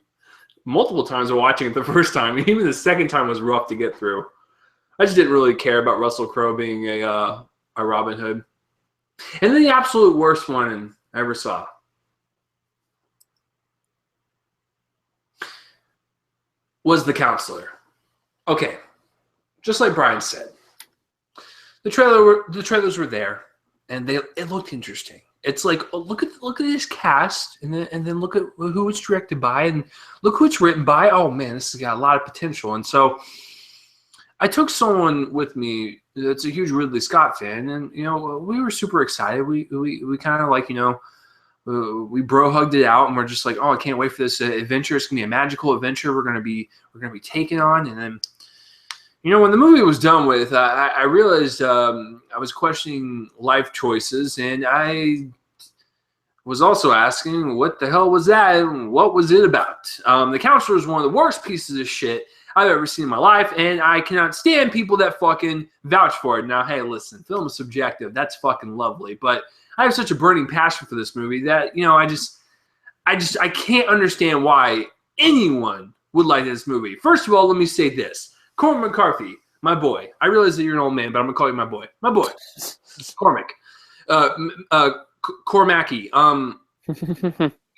multiple times while watching it the first time. Even the second time was rough to get through. I just didn't really care about Russell Crowe being a Robin Hood. And then the absolute worst one I ever saw. Was The Counselor. Okay, just like Brian said, the trailers were there, and it looked interesting. It's like, oh, look at this cast, and then look at who it's directed by, and look who it's written by. Oh man, this has got a lot of potential. And so I took someone with me that's a huge Ridley Scott fan, and we were super excited. We kind of like we bro hugged it out, and we're just like, oh, I can't wait for this adventure. It's gonna be a magical adventure. We're gonna be taken on. And then when the movie was done with, I realized I was questioning life choices, and I was also asking, what the hell was that, and what was it about? The Counselor is one of the worst pieces of shit I've ever seen in my life, and I cannot stand people that fucking vouch for it. Now, hey, listen, film is subjective. That's fucking lovely, but I have such a burning passion for this movie that I can't understand why anyone would like this movie. First of all, let me say this: Cormac McCarthy, my boy. I realize that you're an old man, but I'm gonna call you my boy. My boy, Cormac. Cormacky.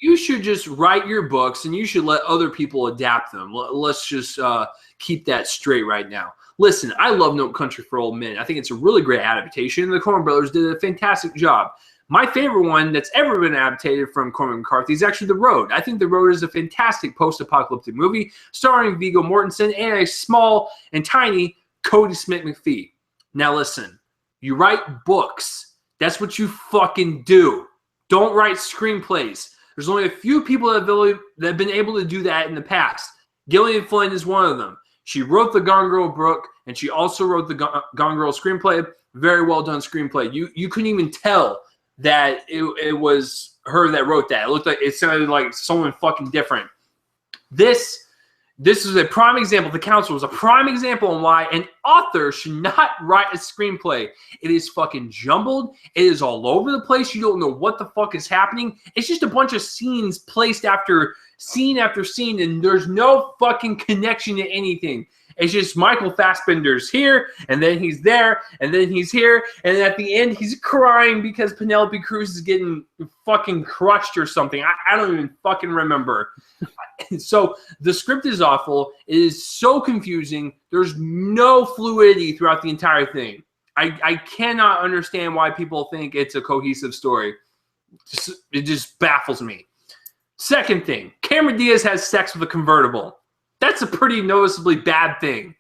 You should just write your books, and you should let other people adapt them. Let's just keep that straight right now. Listen, I love No Country for Old Men. I think it's a really great adaptation. The Coen brothers did a fantastic job. My favorite one that's ever been adapted from Cormac McCarthy is actually The Road. I think The Road is a fantastic post-apocalyptic movie starring Viggo Mortensen and a small and tiny Cody Smith-McPhee. Now listen, you write books. That's what you fucking do. Don't write screenplays. There's only a few people that have been able to do that in the past. Gillian Flynn is one of them. She wrote the Gone Girl book, and she also wrote the Gone Girl screenplay. Very well done screenplay. You couldn't even tell that it was her that wrote that. It sounded like someone fucking different. This This is a prime example. The Counselor was a prime example on why an author should not write a screenplay. It is fucking jumbled. It is all over the place. You don't know what the fuck is happening. It's just a bunch of scenes placed after scene, and there's no fucking connection to anything. It's just Michael Fassbender's here, and then he's there, and then he's here, and at the end he's crying because Penelope Cruz is getting fucking crushed or something. I don't even fucking remember. So the script is awful. It is so confusing. There's no fluidity throughout the entire thing. I cannot understand why people think it's a cohesive story. It just baffles me. Second thing, Cameron Diaz has sex with a convertible. That's a pretty noticeably bad thing.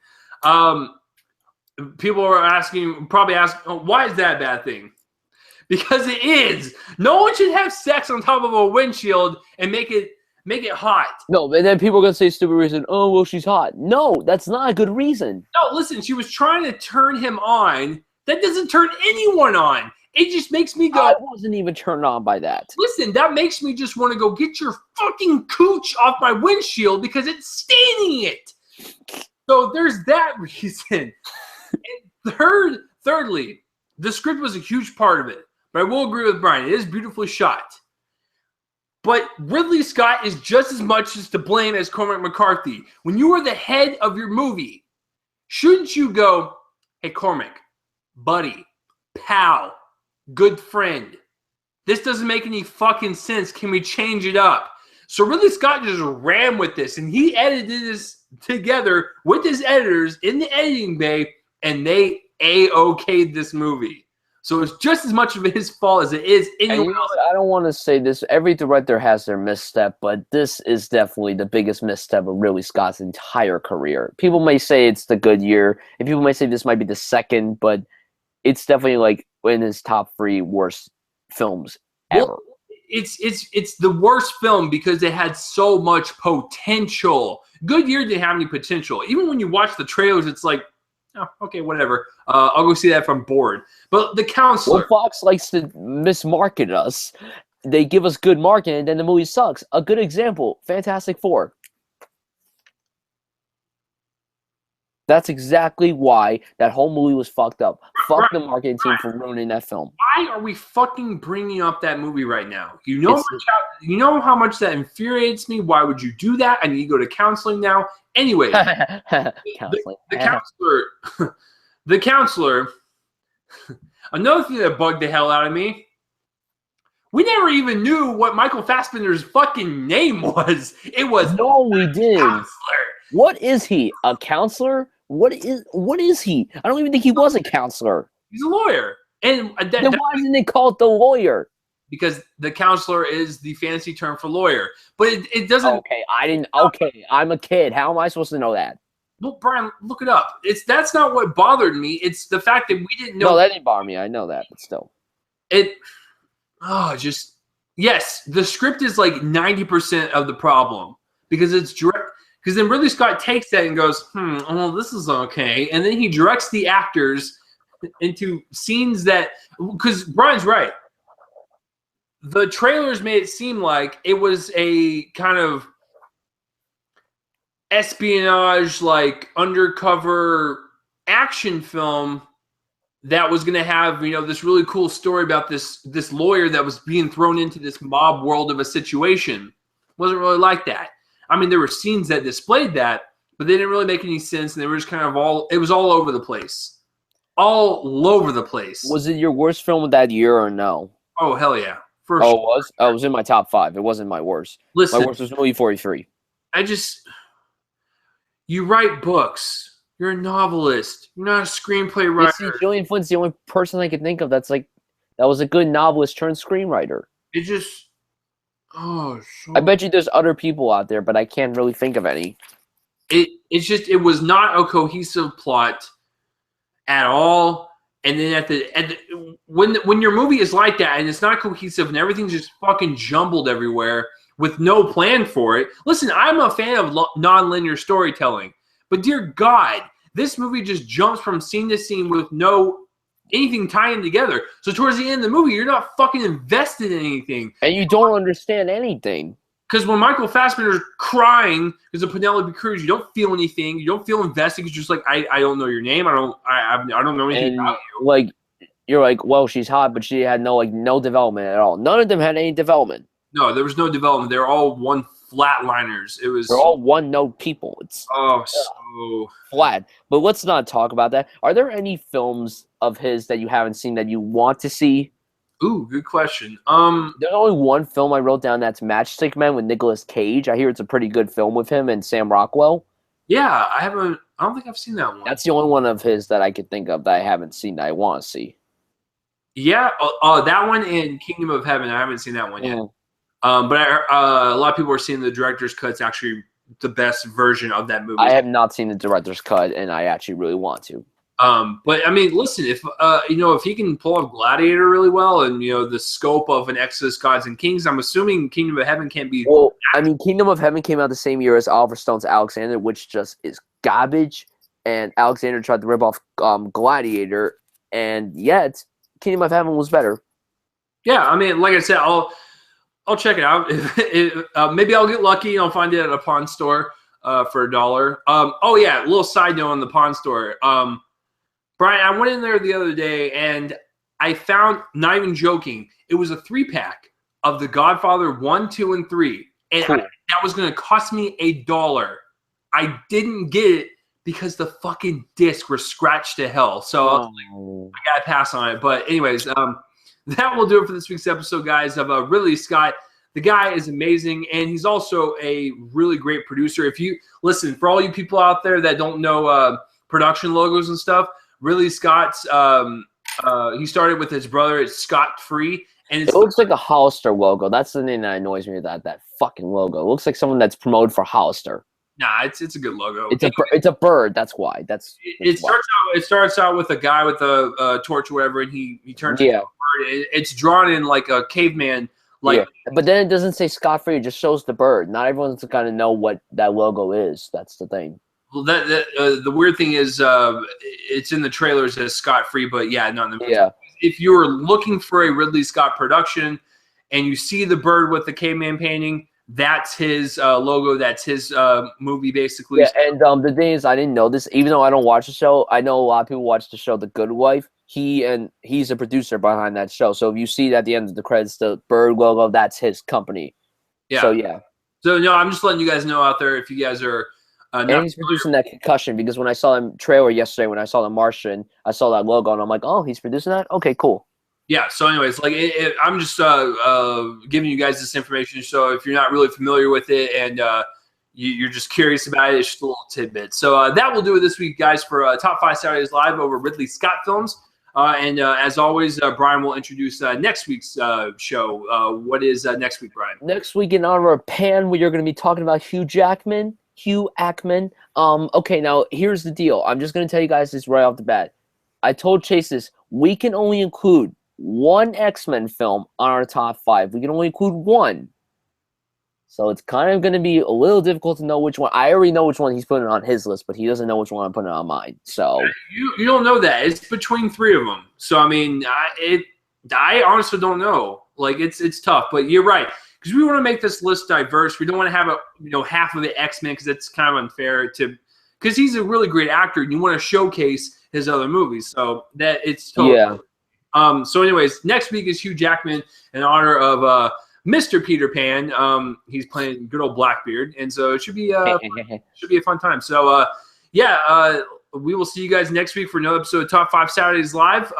People are probably asking, oh, why is that a bad thing? Because it is. No one should have sex on top of a windshield and make it hot.
No, and then people are going to say stupid reason, oh, well, she's hot. No, that's not a good reason.
No, listen, she was trying to turn him on. That doesn't turn anyone on. It just makes me go.
I wasn't even turned on by that.
Listen, that makes me just want to go get your fucking cooch off my windshield because it's staining it. So there's that reason. And thirdly, the script was a huge part of it. But I will agree with Brian. It is beautifully shot. But Ridley Scott is just as much to blame as Cormac McCarthy. When you are the head of your movie, shouldn't you go, hey, Cormac, buddy, pal, good friend, this doesn't make any fucking sense. Can we change it up? So Ridley Scott just ran with this, and he edited this together with his editors in the editing bay, and they A-okayed this movie. So it's just as much of his fault as it is anyone else.
I don't want to say this. Every director has their misstep, but this is definitely the biggest misstep of Ridley Scott's entire career. People may say it's the good year, and people may say this might be the second, but it's definitely like in his top 3 worst films ever. Well,
it's the worst film because it had so much potential. Good Year didn't have any potential. Even when you watch the trailers, it's like, oh, okay, whatever. I'll go see that if I'm bored. But The Counselor.
Well, Fox likes to mismarket us. They give us good marketing, and then the movie sucks. A good example, Fantastic Four. That's exactly why that whole movie was fucked up. Fuck the marketing team for ruining that film.
Why are we fucking bringing up that movie right now? You know how much that infuriates me? Why would you do that? I need to go to counseling now. Anyway,
Counseling.
The Counselor, another thing that bugged the hell out of me, we never even knew what Michael Fassbender's fucking name was. It was
no, we didn't.
Counselor.
What is he? A counselor? What is he? I don't even think he was a counselor.
He's a lawyer. And
then why didn't they call it the lawyer?
Because the counselor is the fancy term for lawyer. But it doesn't.
Okay, okay, I'm a kid. How am I supposed to know that?
Well, Brian, look it up. That's not what bothered me. It's the fact that we didn't know.
No, that didn't bother me. I know that, but still.
Yes, the script is like 90% of the problem because it's direct. Because then Ridley Scott takes that and goes, well, this is okay. And then he directs the actors into scenes that, because Brian's right. The trailers made it seem like it was a kind of espionage, like undercover action film that was going to have, this really cool story about this lawyer that was being thrown into this mob world of a situation. Wasn't really like that. I mean, there were scenes that displayed that, but they didn't really make any sense, and they were just kind of it was all over the place. All over the place.
Was it your worst film of that year or no?
Oh, hell yeah.
It was? Oh, it was in my top 5. It wasn't my worst.
Listen,
my worst was movie 43.
You write books. You're a novelist. You're not a screenplay writer.
You see, Gillian Flynn's the only person I could think of that was a good novelist turned screenwriter.
It just... Oh, sure.
I bet you there's other people out there, but I can't really think of any.
It was not a cohesive plot at all. And then when your movie is like that and it's not cohesive and everything's just fucking jumbled everywhere with no plan for it. Listen, I'm a fan of non-linear storytelling, but dear God, this movie just jumps from scene to scene with no anything tying together. So towards the end of the movie, you're not fucking invested in anything.
And you don't understand anything.
Because when Michael Fassbender's crying because of Penelope Cruz, you don't feel anything. You don't feel invested because you're just like, I don't know your name. I don't know anything about you.
Like, you're like, well, she's hot, but she had no development at all. None of them had any development.
No, there was no development. They were all one flatliners.
They're all one-note people. It's
so
flat. But let's not talk about that. Are there any films of his that you haven't seen that you want to see?
Ooh, good question.
There's only one film I wrote down, that's Matchstick Men with Nicolas Cage. I hear it's a pretty good film with him and Sam Rockwell.
Yeah, I don't think I've seen that one.
That's the only one of his that I could think of that I haven't seen that I want to see.
Yeah, that one and Kingdom of Heaven. I haven't seen that one yet. But a lot of people are saying the director's cut's actually the best version of that movie.
I have not seen the director's cut, and I actually really want to.
But I mean, listen, if if he can pull off Gladiator really well, and the scope of an Exodus, Gods and Kings, I'm assuming Kingdom of Heaven can't be.
Well, I mean, Kingdom of Heaven came out the same year as Oliver Stone's Alexander, which just is garbage. And Alexander tried to rip off Gladiator, and yet Kingdom of Heaven was better.
Yeah, I mean, like I said, I'll check it out. Maybe I'll get lucky and I'll find it at a pawn store for $1. Oh yeah, a little side note on the pawn store. Brian, I went in there the other day and I found, not even joking, it was a 3-pack of The Godfather 1, 2, and 3. And
cool.
That was going to cost me $1. I didn't get it because the fucking discs were scratched to hell. So I got to pass on it. But anyways, that will do it for this week's episode, guys, of Ridley Scott. The guy is amazing, and he's also a really great producer. If you listen, for all you people out there that don't know production logos and stuff, Ridley Scott's he started with his brother. It's Scott Free, and
it looks like a Hollister logo. That's the thing that annoys me about that fucking logo. It looks like someone that's promoted for Hollister.
Nah, it's a good logo.
It's a bird. That's why.
It starts out with a guy with a torch or whatever, and he turns into a bird. It's drawn in like a caveman.
But then it doesn't say Scott Free. It just shows the bird. Not everyone's gonna know what that logo is. That's the thing.
Well, the weird thing is, it's in the trailers as Scott Free, but yeah, not in the movie.
Yeah.
If you're looking for a Ridley Scott production, and you see the bird with the caveman painting, that's his logo. That's his movie, basically.
Yeah, and the thing is, I didn't know this. Even though I don't watch the show, I know a lot of people watch the show The Good Wife. He's a producer behind that show. So if you see at the end of the credits the bird logo, that's his company.
Yeah.
So yeah.
So no, I'm just letting you guys know out there if you guys are.
And he's producing that Concussion, because when I saw the trailer yesterday, when I saw The Martian, I saw that logo and I'm like, oh, he's producing that? Okay, cool.
Yeah, so anyways, like I'm just giving you guys this information. So if you're not really familiar with it and you're just curious about it, it's just a little tidbit. So that will do it this week, guys, for Top 5 Saturdays Live over Ridley Scott films. And as always, Brian will introduce next week's show. What is next week, Brian?
Next week, in honor of Pan, we are going to be talking about Hugh Jackman. Okay, now here's the deal. I'm just going to tell you guys this right off the bat. I told Chase this. We can only include one X-Men film on our top 5. We can only include one. So it's kind of going to be a little difficult to know which one. I already know which one he's putting on his list, but he doesn't know which one I'm putting on mine. So
you don't know that. It's between 3 of them. So, I mean, I honestly don't know. Like, it's tough. But you're right. Because we want to make this list diverse. We don't want to have half of the X-Men, because it's kind of unfair to – because he's a really great actor, and you want to showcase his other movies. So that it's totally So anyways, next week is Hugh Jackman in honor of Mr. Peter Pan. He's playing good old Blackbeard, and so it should be a fun time. So we will see you guys next week for another episode of Top 5 Saturdays Live.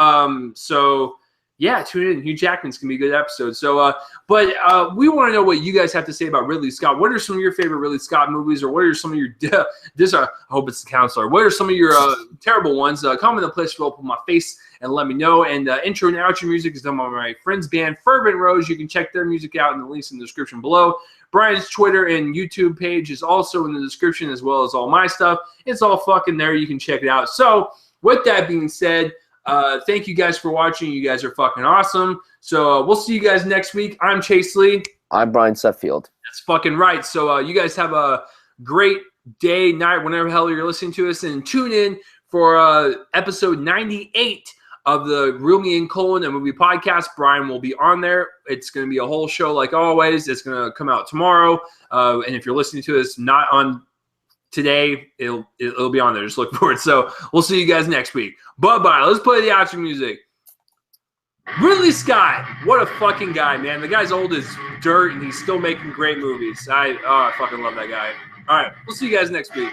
Yeah, tune in. Hugh Jackman's going to be a good episode. So, but we want to know what you guys have to say about Ridley Scott. What are some of your favorite Ridley Scott movies, or what are some of your I hope it's the counselor. What are some of your terrible ones? Comment in the place below, put my face, and let me know. And intro and outro music is done by my friends band Fervent Roze. You can check their music out in the links in the description below. Brian's Twitter and YouTube page is also in the description, as well as all my stuff. It's all fucking there. You can check it out. So, with that being said, thank you guys for watching. You guys are fucking awesome. So we'll see you guys next week. I'm Chase Lee.
I'm Brian Suffield.
That's fucking right. So you guys have a great day, night, whenever the hell you're listening to us. And tune in for episode 98 of the Real Me and Colon, a movie podcast. Brian will be on there. It's going to be a whole show like always. It's going to come out tomorrow. And if you're listening to this not on today, it'll be on there. Just look for it. So we'll see you guys next week. Bye-bye. Let's play the outro music. Ridley Scott, what a fucking guy, man. The guy's old as dirt, and he's still making great movies. I fucking love that guy. All right, we'll see you guys next week.